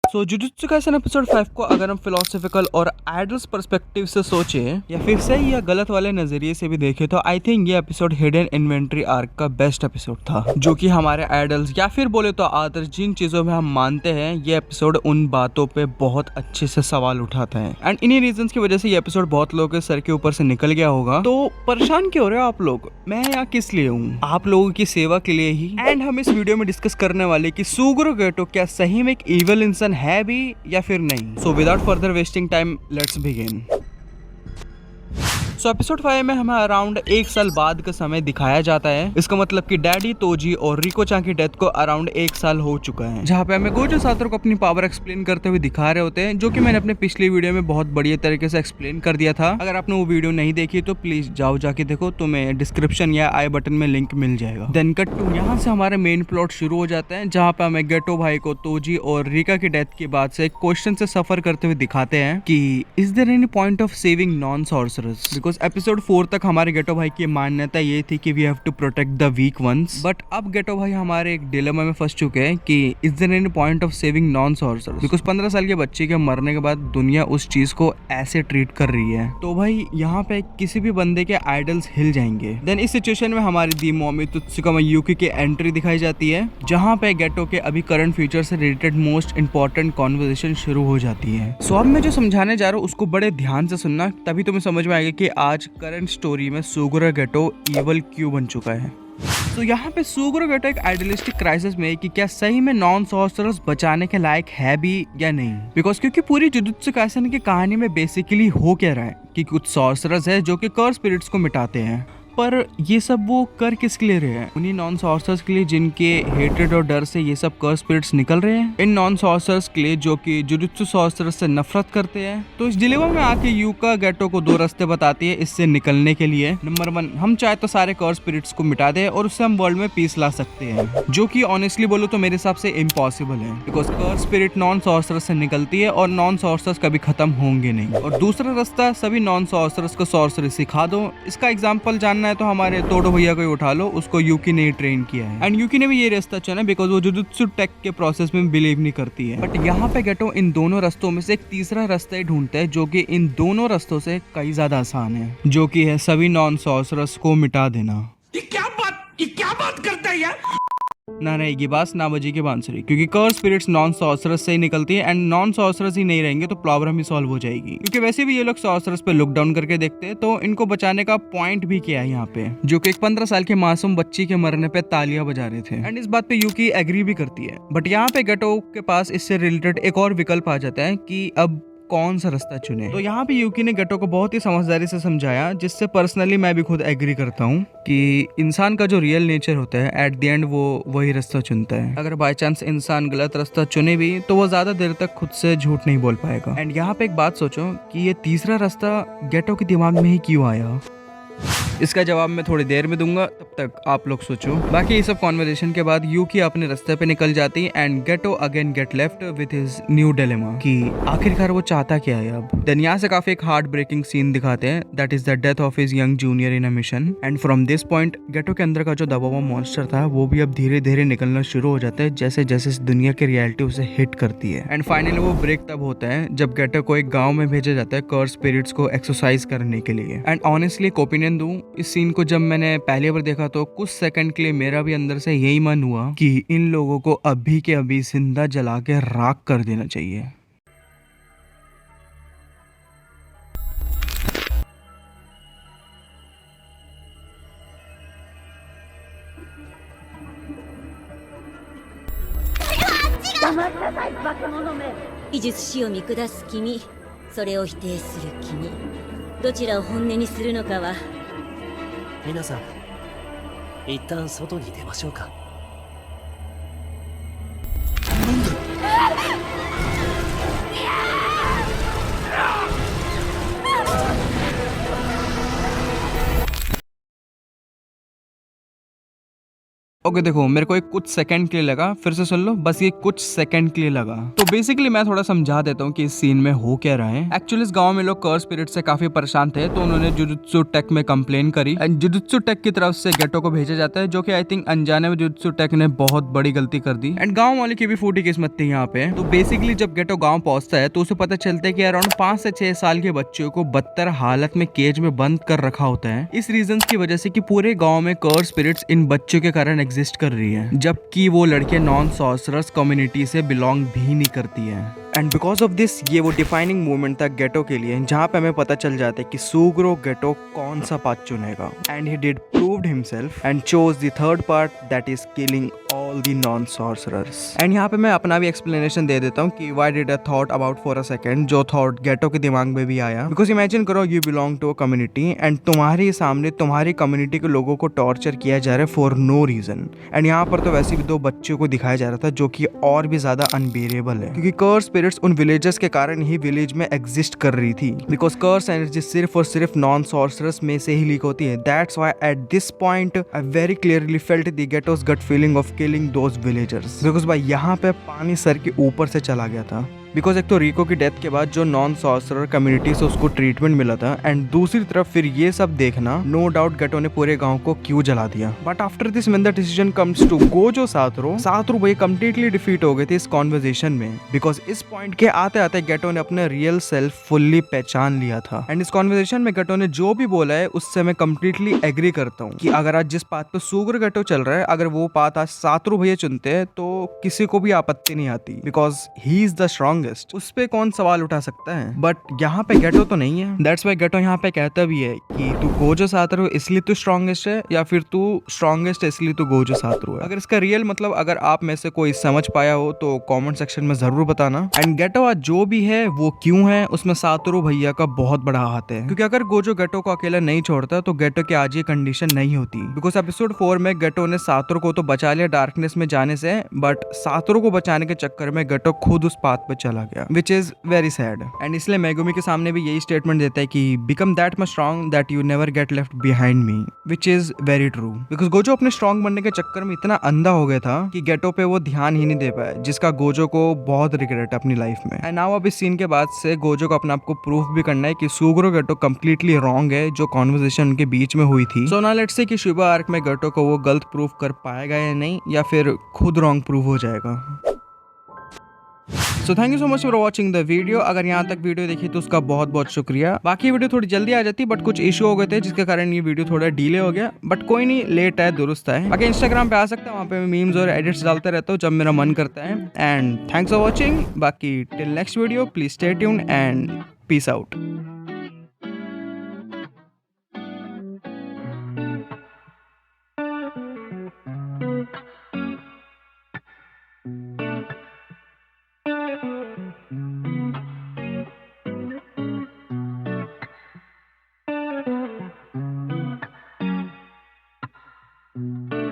सो jujutsu Kaisen episode 5 को अगर हम फिलोसॉफिकल और आइडल्स पर्सपेक्टिव से सोचें या फिर सही या गलत वाले नजरिए से भी देखें तो आई थिंक ये एपिसोड हिडन इन्वेंटरी आर्क का बेस्ट एपिसोड था, जो कि हमारे आइडल्स या फिर बोले तो आदर्श जिन चीजों में हम मानते हैं, ये एपिसोड उन बातों पे बहुत अच्छे से सवाल उठाता है। एंड इन्हीं रीजंस की वजह से ये एपिसोड बहुत लोगों के सर के ऊपर से निकल गया होगा। तो परेशान क्यों हो रहे हो आप लोग? मैं यहाँ किस लिए हूँ? आप लोगों की सेवा के लिए ही। एंड हम इस वीडियो में डिस्कस करने वाले कि सुगुरु गेटो क्या सही में एक इविल इंसान है भी या फिर नहीं। So without further wasting time let's begin. So episode 5 में हमें अराउंड 1 साल बाद का समय दिखाया जाता है। इसका मतलब कि डैडी तोजी और रिको चां की डेथ को अराउंड 1 साल हो चुका है, जहाँ पे हमें गोजो सातोरू को अपनी पावर एक्सप्लेन करते हुए दिखा रहे होते हैं, जो कि मैंने अपने पिछली वीडियो में बहुत बढ़िया तरीके से एक्सप्लेन कर दिया था। अगर आपने वो वीडियो नहीं देखी तो प्लीज जाओ जाके देखो, तुम्हें डिस्क्रिप्शन या आई बटन में लिंक मिल जाएगा। देन कट टू यहाँ से हमारे मेन प्लॉट शुरू हो जाता है, जहाँ पे हमें गेटो भाई को तोजी और रिका की डेथ के बाद से एक क्वेश्चन से सफर करते हुए दिखाते हैं कि is there any point of saving non sorcerers, because episode 4 तक हमारे गेटो भाई की मान्यता ये थी कि we have to protect the weak ones. But अब गेटो भाई हमारे एक डिलेमा में फंस चुके हैं कि is there any point of saving non sorcerers, because 15 साल के बच्चे के मरने के बाद दुनिया उस चीज को ऐसे ट्रीट कर रही है। तो भाई यहाँ पे किसी भी बंदे के आइडल्स हिल जाएंगे। देन इस सिचुएशन में हमारी दी मोमी तुत्सुकामा यूकी की एंट्री दिखाई जाती है, जहाँ पे गेटो के अभी करंट फ्यूचर से रिलेटेड मोस्ट इंपॉर्टेंट कॉन्वर्सेशन शुरू हो जाती है। सो अब मैं जो समझाने जा रहा हूँ उसको बड़े ध्यान से सुनना, तभी तुम्हें समझ में आएगा कि आज करंट स्टोरी में सुगुरु गेटो इवल क्यों बन चुका है। तो यहाँ पे सुगुरु गेटो एक आइडियलिस्टिक क्राइसिस में है कि क्या सही में नॉन सॉर्सरर्स बचाने के लायक है भी या नहीं। बिकॉज क्योंकि पूरी जुजुत्सु काइसेन की कहानी में बेसिकली हो क्या रहा है कि कुछ सॉर्सरर्स है जो कि कर्स स्पिरिट्स को मिटाते हैं, पर ये सब वो कर किसके लिए रहे हैं? उन्हीं नॉन सॉर्सर्स के लिए जिनके हेट्रेड और डर से ये सब कर्स स्पिरिट्स निकल रहे हैं, इन नॉन सॉर्सर्स के लिए जो कि जुजुत्सु सॉर्सरर्स से नफरत करते हैं। तो इस डिलेमा में आके यूका गेटो को 2 रास्ते बताती है इससे निकलने के लिए। नंबर 1, हम चाहे तो सारे कर्स स्पिरिट्स को मिटा दे और उससे हम वर्ल्ड में पीस ला सकते हैं, जो कि ऑनेस्टली बोलो तो मेरे हिसाब से इम्पॉसिबल है, because curse spirit non sorcerers से निकलती है और नॉन सॉर्सरर्स कभी खत्म होंगे नहीं। और दूसरा रास्ता, सभी नॉन सॉर्सरर्स को सॉर्सरी सिखा दो। इसका एग्जाम्पल जानना है तो हमारे तोडो भैया को ही उठा लो, उसको यूकी ने ट्रेन किया है। एंड यूकी ने भी ये रास्ता चुना बिकॉज वो जुजुत्सु टेक के प्रोसेस में बिलीव नहीं करती है। बट यहाँ पे गेटो इन दोनों रास्तों में से एक तीसरा रास्ता ही ढूंढता है, जो कि इन दोनों रास्तों से कई ज्यादा आसान है, जो कि है सभी नॉन सॉर्सरर्स को मिटा देना। ये क्या बात करता है यार? ना रहेगी बास ना बजी की बांसुरी, क्योंकि कर्स स्पिरिट्स नॉन सॉर्सरर्स से ही निकलती है एंड नॉन सॉर्सरर्स ही नहीं रहेंगे तो प्रॉब्लम ही सॉल्व हो जाएगी। क्योंकि वैसे भी ये लोग सॉर्सरर्स पे लुक डाउन करके देखते हैं, तो इनको बचाने का पॉइंट भी क्या है यहाँ पे, जो कि एक 15 साल के मासूम बच्ची के मरने पे तालियां बजा रहे थे। एंड इस बात पे यूकी एग्री भी करती है। बट यहाँ पे गेटो के पास इससे रिलेटेड एक और विकल्प आ जाता है कि अब कौन सा रास्ता चुने। तो यहाँ पे यूकी ने गेटो को बहुत ही समझदारी से समझाया, जिससे पर्सनली मैं भी खुद एग्री करता हूँ कि इंसान का जो रियल नेचर होता है एट द एंड वो वही रास्ता चुनता है। अगर बाय चांस इंसान गलत रास्ता चुने भी तो वो ज्यादा देर तक खुद से झूठ नहीं बोल पाएगा। एंड यहाँ पे एक बात सोचो कि ये तीसरा रास्ता गेटो के दिमाग में ही क्यों आया? इसका जवाब मैं थोड़ी देर में दूंगा, तब तक आप लोग सोचो। बाकी ये सब कॉन्वर्सेशन के बाद यूकी अपने रास्ते पे निकल जाती and Geto again get left with his new dilemma कि आखिरकार वो चाहता क्या है अब। देन यहाँ से काफी एक हार्ट ब्रेकिंग सीन दिखाते हैं, that is the death of his young junior in a mission. And from this point Geto के अंदर का जो दबा हुआ मॉन्स्टर था वो भी अब धीरे धीरे निकलना शुरू हो जाता है, जैसे जैसे इस दुनिया की रियलिटी उसे हिट करती है। एंड फाइनली वो ब्रेक तब होता है जब गेटो को एक गाँव में भेजा जाता है कर्स स्पिरिट्स को एक्सरसाइज करने के लिए। एंड ऑनेस्टली एक ओपिनियन दूं, इस सीन को जब मैंने पहली बार देखा तो कुछ सेकंड के लिए मेरा भी अंदर से यही मन हुआ कि इन लोगों को अभी के अभी जिंदा जला के राख कर देना चाहिए।皆さん、一旦外に出ましょうか。ओके देखो, मेरे को एक कुछ सेकंड के लिए लगा, फिर से सुन लो, बस ये कुछ सेकंड के लिए लगा। तो बेसिकली मैं थोड़ा समझा देता हूँ कि इस सीन में हो क्या रहा है। एक्चुअली इस गांव में लोग कर्स स्पिरिट से काफी परेशान थे, तो उन्होंने जुजुत्सु टेक में कंप्लेन करी एंड जुजुत्सु टेक की तरफ से गेटो को भेजा जाता है, जो कि आई थिंक अनजाने में जुजुत्सु टेक ने बहुत बड़ी गलती कर दी एंड गाँव वाले की भी फूटी किस्मत थी यहाँ पे। तो बेसिकली जब गेटो गाँव पहुंचता है तो उसे पता चलता है कि अराउंड 5 से 6 साल के बच्चों को बदतर हालत में केज में बंद कर रखा होता है, इस रीजन की वजह से कि पूरे गाँव में कर्स स्पिरिट्स इन बच्चों के कारण एग्जिस्ट कर रही है, जबकि वो लड़कियां नॉन सॉर्सरर्स कम्युनिटी से बिलोंग भी नहीं करती हैं। एंड बिकॉज ऑफ दिस ये वो डिफाइनिंग मूवमेंट था गेटो के लिए, जहाँ पे हमें पता चल जाता है कि सुग्रो गेटो कौन सा पाथ चुनेगा। And he did proved himself and chose the third part, that is killing all the non sorcerers. And यहाँ पे मैं अपना भी एक्सप्लेनेशन दे देता हूँ कि why did I thought about for a second, जो थॉट गेटो के दिमाग में भी आया। बिकॉज इमेजिन करो you belong to a community and तुम्हारे सामने तुम्हारी कम्युनिटी के लोगों को टॉर्चर किया जा रहा है फॉर नो रीजन। एंड यहाँ पर तो वैसे भी 2 बच्चों को दिखाया जा रहा था, जो कि और भी ज्यादा अनबेरेबल है, क्योंकि कर्स स्पिरिट्स उन विलेजर्स के कारण ही विलेज में एग्जिस्ट कर रही थी। बिकॉज कर्स एनर्जी सिर्फ और सिर्फ नॉन सॉर्सरर्स में से ही लीक होती है। That's why at this point I very clearly felt the Geto's gut feeling of killing those villagers. Because भाई यहाँ पे पानी सर के ऊपर से चला गया था। बिकॉज एक तो रिको की डेथ के बाद जो नॉन सॉर्सरर कम्युनिटी से उसको ट्रीटमेंट मिला था, एंड दूसरी तरफ फिर ये सब देखना, नो डाउट गेटो ने पूरे गांव को क्यों जला दिया। But after this when the decision comes to Gojo Satoru भाई कंप्लीटली डिफीट हो गए थे इस कॉन्वर्सेशन में। बिकॉज इस पॉइंट के आते आते गेटो ने अपना रियल सेल्फ फुल्ली पहचान लिया था। एंड इस कॉन्वर्सेशन में गेटो ने जो भी बोला है उससे मैं कंप्लीटली एग्री करता हूँ कि अगर आज जिस पाथ पे सुग्रो गेटो चल रहा है, अगर वो पाथ आज सातोरू भैया चुनते हैं तो किसी को भी आपत्ति नहीं आती, because he is the strong. उस पे कौन सवाल उठा सकता है। बट यहाँ पे गेटो तो नहीं है। दैट्स व्हाई गेटो यहाँ पे कहता भी है कि तू गोजो सातोरू इसलिए तू स्ट्रॉन्गेस्ट है, या फिर तू स्ट्रॉन्गेस्ट है इसलिए तू गोजो सातोरू है। अगर इसका रियल मतलब अगर आप में से कोई समझ पाया हो तो कमेंट सेक्शन में जरूर बताना। एंड गेटो आज जो भी है वो क्यों है, उसमें सातोरू भैया का बहुत बड़ा हाथ है, क्योंकि अगर गोजो गेटो को अकेला नहीं छोड़ता तो गेटो की आज ये कंडीशन नहीं होती। बिकॉज एपिसोड 4 में गेटो ने सातोरू को तो बचा लिया डार्कनेस में जाने से, बट सातोरू को बचाने के चक्कर में गेटो खुद उस पाथ पे चला गया, which is very sad. And इसलिए मेगुमी के सामने भी यही स्टेटमेंट देता है कि become that much strong that you never get left behind me, which is very true. Because Gojo अपने स्ट्रॉन्ग बनने के चक्कर में इतना अंधा हो गया था कि गेटो पे वो ध्यान ही नहीं दे पाया, जिसका गोजो को बहुत रिग्रेट है अपनी लाइफ में। एंड नाउ अब इस सीन के बाद से गोजो को अपने आप को प्रूफ भी करना है कि सुग्रो गेटो कंप्लीटली रॉन्ग है, जो कॉन्वर्सेशन उनके बीच में हुई थी। सो नाउ लेट्स से कि शुबा आर्क में गेटो को वो गलत प्रूफ कर पाएगा या नहीं, या फिर खुद रॉन्ग प्रूफ हो जाएगा। So thank you so much for watching the video. अगर यहाँ तक वीडियो देखी तो उसका बहुत बहुत शुक्रिया। बाकी वीडियो थोड़ी जल्दी आ जाती, बट कुछ इशू हो गए थे जिसके कारण ये वीडियो थोड़ा डिले हो गया, बट कोई नहीं, लेट है दुरुस्त है। बाकी इंस्टाग्राम पे आ सकता है, वहाँ पे मैं मीम्स और एडिट्स डालता रहता हूँ जब मेरा मन करता है। And thanks for watching. बाकी till next video please stay tuned and peace out.